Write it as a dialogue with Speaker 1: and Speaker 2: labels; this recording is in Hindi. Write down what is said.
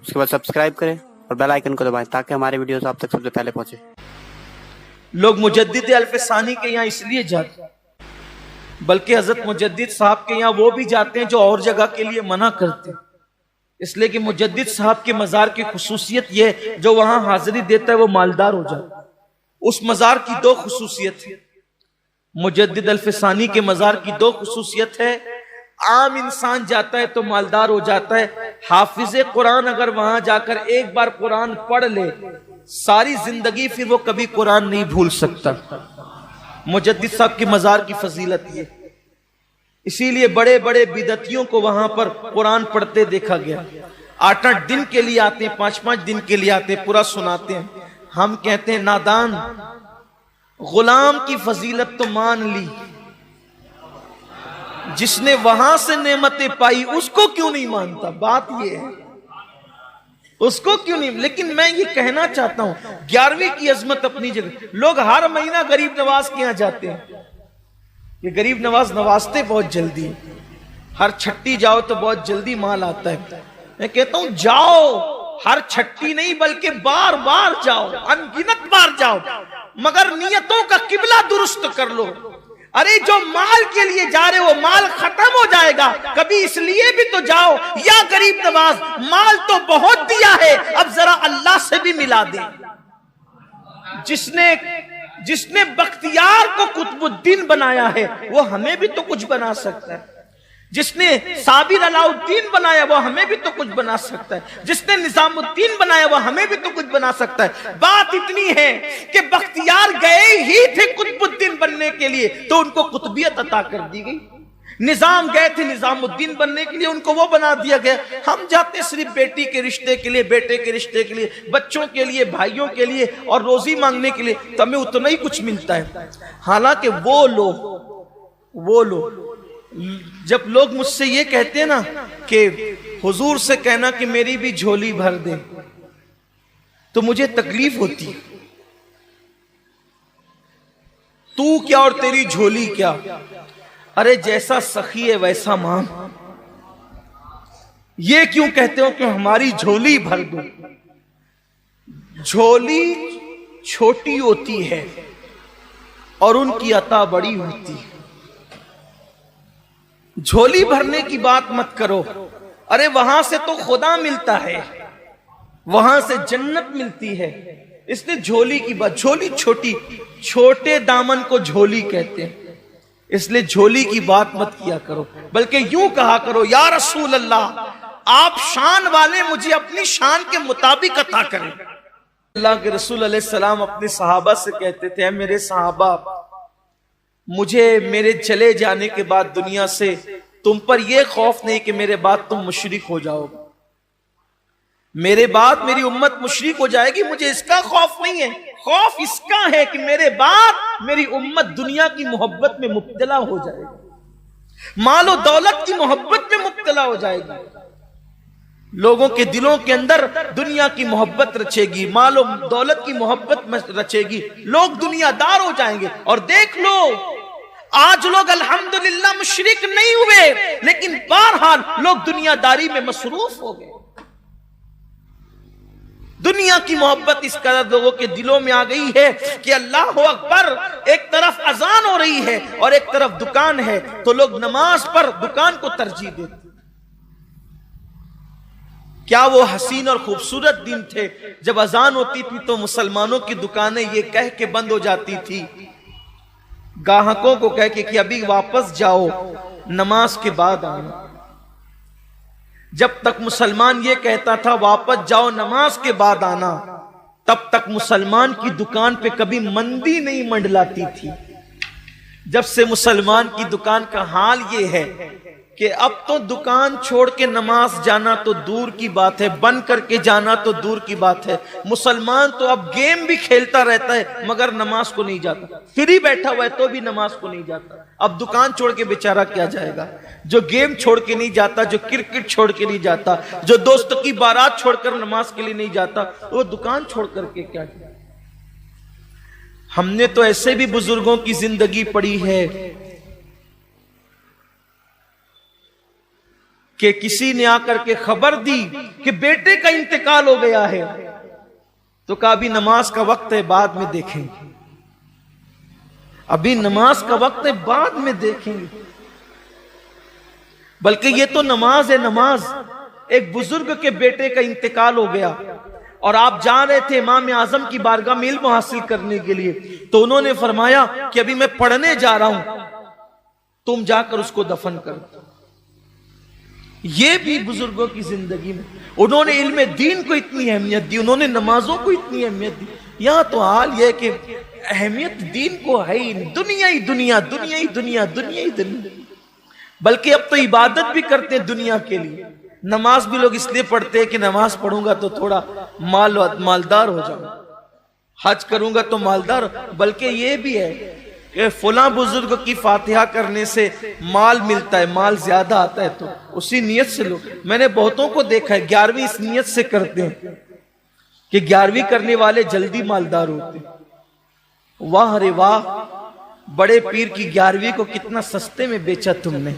Speaker 1: उसके बाद सब्सक्राइब करें और बेल आइकन को दबाएं ताकि हमारे वीडियोस आप तक सबसे पहले पहुंचे।
Speaker 2: लोग मुजद्दिद अल्फसानी के यहाँ इसलिए जाते हैं, बल्कि हजरत मुजद्दिद साहब के यहाँ वो भी जाते हैं जो और जगह के लिए मना करते हैं, इसलिए कि मुजद्दिद साहब के मजार की खुसूसियत ये है, जो वहां हाजिरी देता है वो मालदार हो जाता है। उस मजार की दो खुसूसियत है, मुजद्दिद अल्फसानी के मजार की दो खुसूसियत है। आम इंसान जाता है तो मालदार हो जाता है, हाफिज कुरान अगर वहां जाकर एक बार कुरान पढ़ ले, सारी जिंदगी फिर वो कभी कुरान नहीं भूल सकता। मुजद्दिद साहब की मजार की फजीलत ये, इसीलिए बड़े बड़े बिदतियों को वहां पर कुरान पढ़ते देखा गया। 8-8 दिन के लिए आते हैं, 5-5 दिन के लिए आते हैं, पूरा सुनाते हैं। हम कहते हैं नादान, गुलाम की फजीलत तो मान ली, जिसने वहां से नेमतें पाई उसको क्यों नहीं मानता? बात ये है, उसको क्यों नहीं। लेकिन मैं ये कहना चाहता हूं, 11वीं की अजमत अपनी जगह। लोग हर महीना गरीब नवाज के यहां जाते हैं, ये गरीब नवाज नवाजते बहुत जल्दी, हर छट्टी जाओ तो बहुत जल्दी माल आता है। मैं कहता हूं जाओ, हर छट्टी नहीं बल्कि बार बार जाओ, अनगिनत बार जाओ, मगर नियतों का किबला दुरुस्त कर लो। अरे जो माल के लिए जा रहे हो, माल खत्म हो जाएगा, कभी इसलिए भी तो जाओ। या गरीब नवाज, माल तो बहुत दिया है, अब जरा अल्लाह से भी मिला दे। जिसने बख्तियार को कुतुबुद्दीन बनाया है वो हमें भी तो कुछ बना सकता है। जिसने साबिर अलाउद्दीन बनाया वो हमें भी तो कुछ बना सकता है। जिसने निजामुद्दीन बनाया वो हमें भी तो कुछ बना सकता है। बात इतनी है कि बख्तियार गए ही थे कुतुबुद्दीन बनने के लिए, तो उनको कुतुबियत अता कर दी गई। निजाम गए थे निजामुद्दीन बनने के लिए, उनको वो बना दिया गया। हम जाते सिर्फ बेटी के रिश्ते के लिए, बेटे के रिश्ते के लिए, बच्चों के लिए, भाइयों के लिए और रोजी मांगने के लिए, तो हमें उतना ही कुछ मिलता है। हालांकि वो लोग जब लोग मुझसे ये कहते हैं ना कि हुजूर से कहना कि मेरी भी झोली भर दे, तो मुझे तकलीफ होती है। तू क्या और तेरी झोली क्या? अरे जैसा सखी है वैसा मांग। ये क्यों कहते हो कि हमारी झोली भर दो? झोली छोटी होती है और उनकी अता बड़ी होती है। झोली भरने की बात मत करो, अरे वहां से तो खुदा मिलता है, वहां से जन्नत मिलती है। इसलिए झोली की बात, झोली छोटी, छोटे दामन को झोली कहते हैं, इसलिए झोली की बात मत किया करो, बल्कि यूं कहा करो, या रसूल अल्लाह, आप शान वाले, मुझे अपनी शान के मुताबिक अता करें। अल्लाह के रसूल अलैहि सलाम अपने सहाबा से कहते थे, मेरे सहाबा, मुझे मेरे चले जाने के बाद दुनिया से तुम पर यह खौफ नहीं कि मेरे बाद तुम मुशरिक हो जाओगे, मेरे बाद मेरी उम्मत मुशरिक हो जाएगी, मुझे इसका खौफ नहीं है। खौफ इसका है कि मेरे बाद मेरी उम्मत दुनिया की मोहब्बत में मुब्तला हो जाएगी, मालो दौलत की मोहब्बत में मुब्तला हो जाएगी। लोगों के दिलों के अंदर दुनिया की मोहब्बत रचेगी, मालो दौलत की मोहब्बत रचेगी, लोग दुनियादार हो जाएंगे। और देख लो, आज लोग अल्हम्दुलिल्लाह मुशरिक नहीं हुए, लेकिन बहरहाल लोग दुनियादारी में मसरूफ हो गए। दुनिया की मोहब्बत इस कदर लोगों के दिलों में आ गई है कि अल्लाह अकबर, एक तरफ अजान हो रही है और एक तरफ दुकान है, तो लोग नमाज पर दुकान को तरजीह देते। क्या वो हसीन और खूबसूरत दिन थे जब अजान होती थी तो मुसलमानों की दुकानें ये कह के बंद हो जाती थी, गाहकों को कह के कि अभी वापस जाओ, नमाज के बाद आना। जब तक मुसलमान ये कहता था वापस जाओ, नमाज के बाद आना, तब तक मुसलमान की दुकान पे कभी मंदी नहीं मंडलाती थी। जब से मुसलमान की दुकान का हाल ये है कि अब तो दुकान छोड़ के नमाज जाना तो दूर की बात है, बंद करके जाना तो दूर की बात है। मुसलमान तो अब गेम भी खेलता रहता है मगर नमाज को नहीं जाता, फ्री बैठा हुआ है तो भी नमाज को नहीं जाता। अब दुकान छोड़ के बेचारा क्या जाएगा? जो गेम छोड़ के नहीं जाता, जो क्रिकेट छोड़ के नहीं जाता, जो दोस्तों की बारात छोड़कर नमाज के लिए नहीं जाता, वो दुकान छोड़ करके क्या जाए? हमने तो ऐसे भी बुजुर्गों की जिंदगी पढ़ी है कि किसी ने आकर के खबर दी कि बेटे का इंतकाल हो गया है, तो कहा अभी नमाज का वक्त है, बाद में देखेंगे, अभी नमाज का वक्त है, बाद में देखेंगे। बल्कि ये तो नमाज है, नमाज। एक बुजुर्ग के बेटे का इंतकाल हो गया और आप जा रहे थे इमाम आजम की बारगाह में इल्म हासिल करने के लिए, तो उन्होंने फरमाया कि अभी मैं पढ़ने जा रहा हूं, तुम जाकर उसको दफन कर। ये भी बुजुर्गों की जिंदगी में उन्होंने इल्म दीन को इतनी अहमियत दी, उन्होंने नमाजों को इतनी अहमियत दी। यहां तो हाल यह कि अहमियत दीन को है ही, दुनिया ही दुनिया, दुनिया ही दुनिया, दुनिया ही दुनिया। बल्कि अब तो इबादत भी करते हैं दुनिया के लिए। नमाज भी लोग इसलिए पढ़ते हैं कि नमाज पढ़ूंगा तो थोड़ा मालदार हो जाऊंगा, हज करूंगा तो मालदार। बल्कि ये भी है कि फुला बुजुर्ग की फातिहा करने से माल मिलता है, माल ज्यादा आता है, तो उसी नियत से लोग, मैंने बहुतों को देखा है 11वीं इस नियत से करते हैं कि 11वीं करने वाले जल्दी मालदार होते। वाह रे वाह, बड़े पीर की 11वीं को कितना सस्ते में बेचा तुमने।